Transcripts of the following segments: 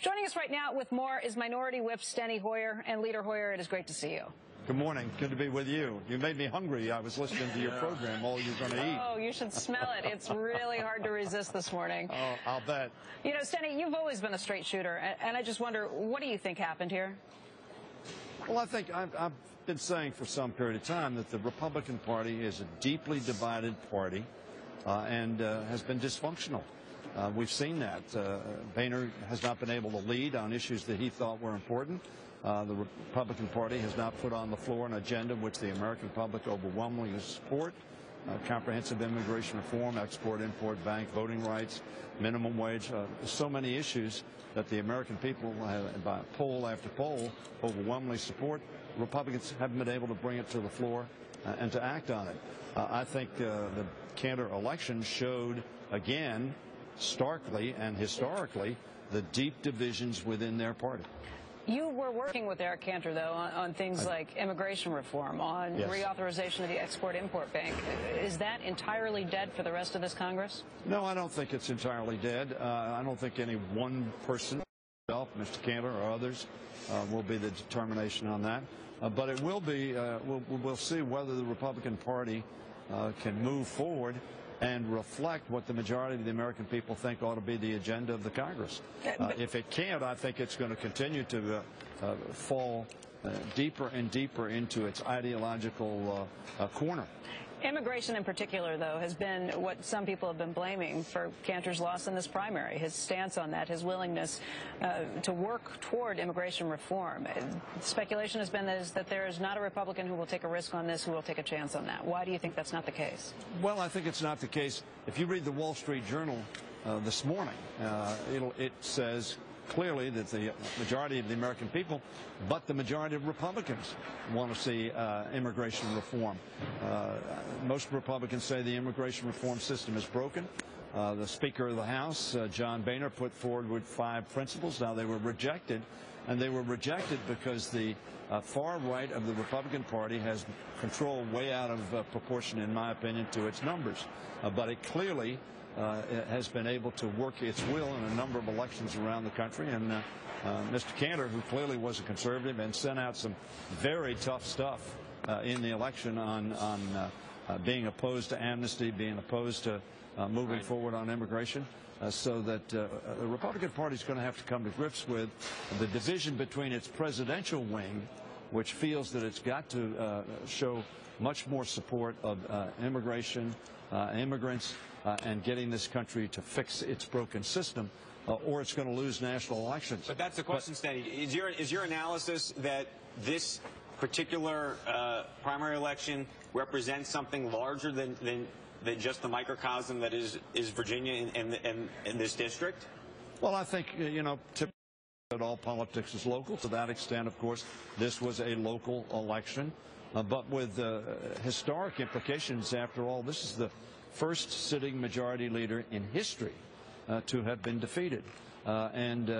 Joining us right now with more is Minority Whip Steny Hoyer. And Leader Hoyer, it is great to see you. Good morning. Good to be with you. You made me hungry. I was listening to your program, all you're going to eat. Oh, you should smell it. It's really hard to resist this morning. Oh, I'll bet. You know, Steny, you've always been a straight shooter, and I just wonder, what do you think happened here? Well, I think I've been saying for some period of time that the Republican Party is a deeply divided party and has been dysfunctional. We've seen that. Boehner has not been able to lead on issues that he thought were important. The Republican Party has not put on the floor an agenda which the American public overwhelmingly support. Comprehensive immigration reform, export-import bank, voting rights, minimum wage, so many issues that the American people, by poll after poll, overwhelmingly support. Republicans haven't been able to bring it to the floor and to act on it. I think the Cantor election showed again, starkly and historically, the deep divisions within their party. You were working with Eric Cantor, though, on things like immigration reform, on reauthorization of the Export-Import Bank. Is that entirely dead for the rest of this Congress? No, I don't think it's entirely dead. I don't think any one person, Mr. Cantor or others, will be the determination on that. But it will be, we'll see whether the Republican Party can move forward and reflect what the majority of the American people think ought to be the agenda of the Congress. If it can't, I think it's going to continue to fall deeper and deeper into its ideological corner. Immigration in particular, though, has been what some people have been blaming for Cantor's loss in this primary, his stance on that, his willingness to work toward immigration reform. Speculation has been that there is not a Republican who will take a risk on this, who will take a chance on that. Why do you think that's not the case? Well, I think it's not the case. If you read the Wall Street Journal this morning, it says clearly that the majority of the American people, but the majority of Republicans want to see immigration reform. Most Republicans say the immigration reform system is broken. The Speaker of the House, John Boehner, put forward 5 principles. Now, they were rejected, and they were rejected because the far right of the Republican Party has control way out of proportion, in my opinion, to its numbers. But it clearly it has been able to work its will in a number of elections around the country. And Mr. Cantor, who clearly was a conservative and sent out some very tough stuff in the election on being opposed to amnesty, being opposed to moving forward on immigration, so that the Republican Party is going to have to come to grips with the division between its presidential wing, which feels that it's got to show much more support of immigration, immigrants, and getting this country to fix its broken system, or it's going to lose national elections. But that's the question, Steny. Is your analysis that this particular primary election represents something larger than just the microcosm that is Virginia in this district? Well, I think, you know, typically all politics is local. To that extent, of course, this was a local election. But with historic implications, after all, this is the first sitting majority leader in history to have been defeated. And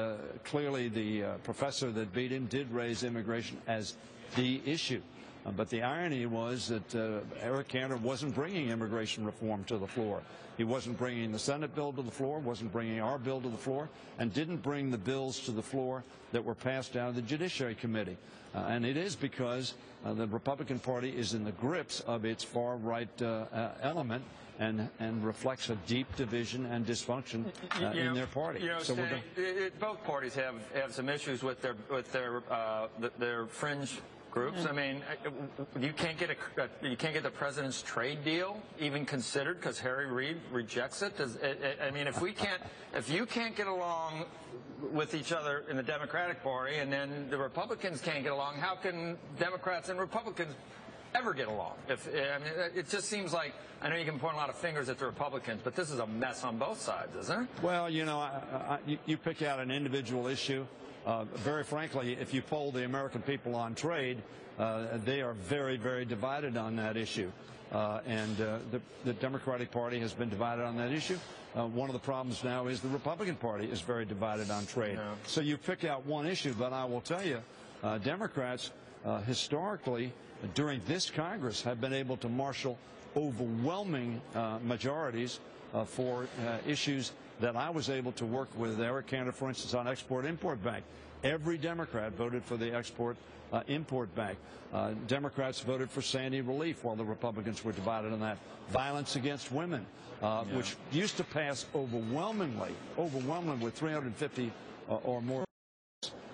clearly the professor that beat him did raise immigration as the issue. But the irony was that Eric Cantor wasn't bringing immigration reform to the floor. He wasn't bringing the Senate bill to the floor, wasn't bringing our bill to the floor, and didn't bring the bills to the floor that were passed out of the Judiciary Committee. And it is because the Republican Party is in the grips of its far-right element and reflects a deep division and dysfunction in their party. You know, so both parties have some issues with their fringe groups. I mean, you can't get the president's trade deal even considered because Harry Reid rejects it. I mean, if you can't get along with each other in the Democratic Party, and then the Republicans can't get along, how can Democrats and Republicans ever get along? I mean, it just seems like, I know you can point a lot of fingers at the Republicans, but this is a mess on both sides, isn't it? Well, you know, you pick out an individual issue. Very frankly, if you poll the American people on trade, they are very, very divided on that issue. And the Democratic Party has been divided on that issue. One of the problems now is the Republican Party is very divided on trade. Yeah. So you pick out one issue, but I will tell you, Democrats historically during this Congress have been able to marshal overwhelming majorities for issues that I was able to work with Eric Cantor, for instance, on Export-Import Bank. Every Democrat voted for the Export-Import Bank. Democrats voted for Sandy relief while the Republicans were divided on that. Violence against women, which used to pass overwhelmingly with 350 or more.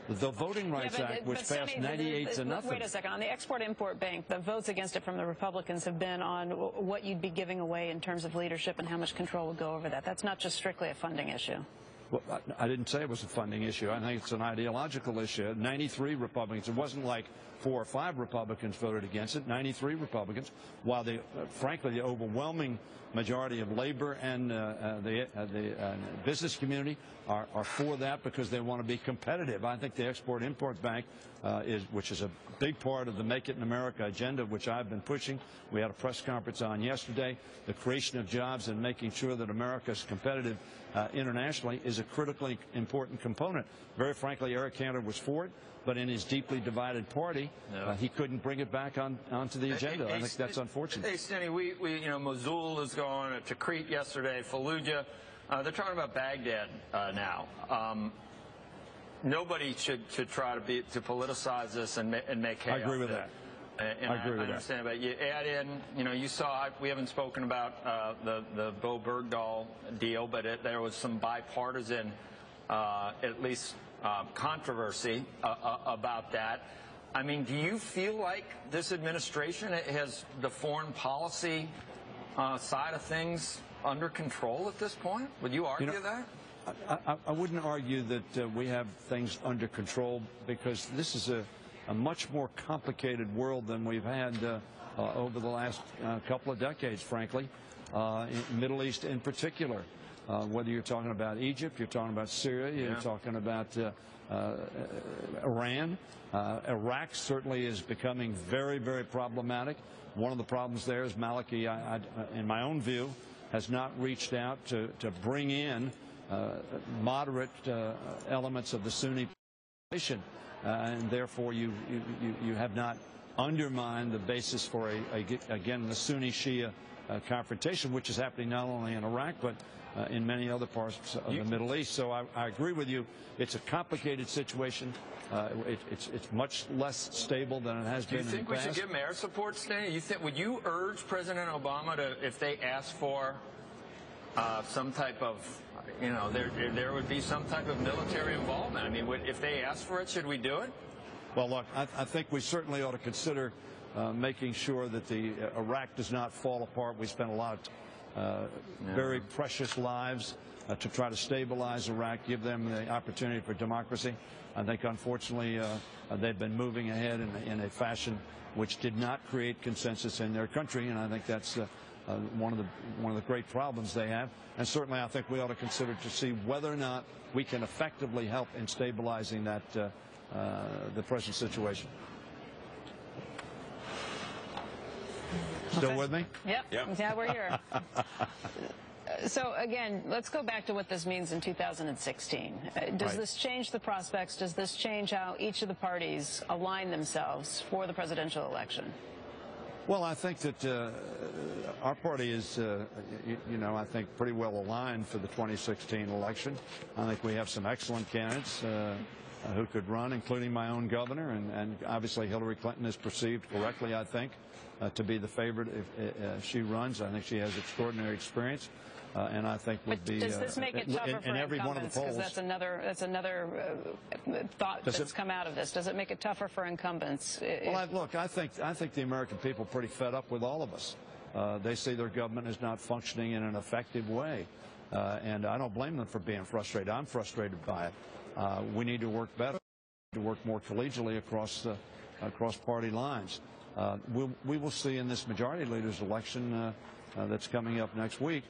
The Voting Rights Act, which passed 98 to nothing. Wait a second. On the Export-Import Bank, the votes against it from the Republicans have been on what you'd be giving away in terms of leadership and how much control would go over that. That's not just strictly a funding issue. Well, I didn't say it was a funding issue. I think it's an ideological issue. 93 Republicans. It wasn't like 4 or 5 Republicans voted against it. 93 Republicans, while frankly, the overwhelming majority of labor and the business community are for that because they want to be competitive. I think the Export-Import Bank, which is a big part of the Make It in America agenda, which I've been pushing. We had a press conference on yesterday. The creation of jobs and making sure that America is competitive internationally is a critically important component. Very frankly, Eric Cantor was for it, but in his deeply divided party, he couldn't bring it back onto the agenda. I think that's unfortunate. Hey, Stenny, Mosul is going to Tikrit yesterday, Fallujah. They're talking about Baghdad now. Nobody should try to politicize this and make chaos. I agree with that. And I understand, but you add in, you saw, we haven't spoken about the Bo Bergdahl deal, but there was some bipartisan, at least controversy about that. I mean, do you feel like this administration has the foreign policy side of things under control at this point? Would you argue that? I wouldn't argue that we have things under control because this is a much more complicated world than we've had over the last couple of decades, frankly, in Middle East in particular. Whether you're talking about Egypt, you're talking about Syria, you're talking about Iran. Iraq certainly is becoming very, very problematic. One of the problems there is Maliki, in my own view, has not reached out to bring in moderate elements of the Sunni population. And therefore, you have not undermined the basis for, again, the Sunni-Shia confrontation, which is happening not only in Iraq, but in many other parts of the Middle East. So I agree with you. It's a complicated situation. It's much less stable than it has been in the past. Do you think we should give them air support, Stanley? Would you urge President Obama to, if they ask for some type of, there would be some type of military involvement? I mean, if they ask for it, should we do it? Well, look, I think we certainly ought to consider making sure that Iraq does not fall apart. We spent a lot of very precious lives to try to stabilize Iraq, give them the opportunity for democracy. I think, unfortunately, they've been moving ahead in a fashion which did not create consensus in their country, and I think that's one of the great problems they have. And certainly, I think we ought to consider to see whether or not we can effectively help in stabilizing that the present situation. Still with me? Yep. Yeah, we're here. So, again, let's go back to what this means in 2016. Does this change the prospects? Does this change how each of the parties align themselves for the presidential election? Well, I think that our party is, I think pretty well aligned for the 2016 election. I think we have some excellent candidates who could run, including my own governor, and obviously Hillary Clinton is perceived correctly, I think, to be the favorite if she runs. I think she has extraordinary experience. And I think would be does this make it tougher for every one of the polls. Because that's another thought that's come out of this. Does it make it tougher for incumbents? Well, look, I think the American people are pretty fed up with all of us. They see their government is not functioning in an effective way, and I don't blame them for being frustrated. I'm frustrated by it. We need to work better, to work more collegially across party lines. We will see in this majority leader's election that's coming up next week.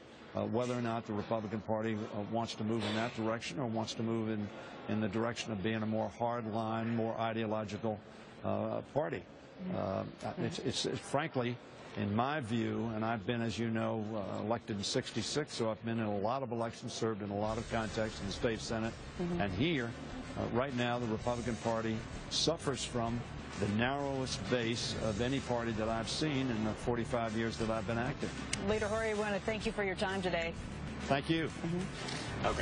Whether or not the Republican Party wants to move in that direction or wants to move in the direction of being a more hard-line, more ideological party. It's frankly, in my view, and I've been, as you know, elected in '66, so I've been in a lot of elections, served in a lot of contexts in the state Senate. And here, right now, the Republican Party suffers from the narrowest base of any party that I've seen in the 45 years that I've been active. Leader Hori, we want to thank you for your time today. Thank you. Okay.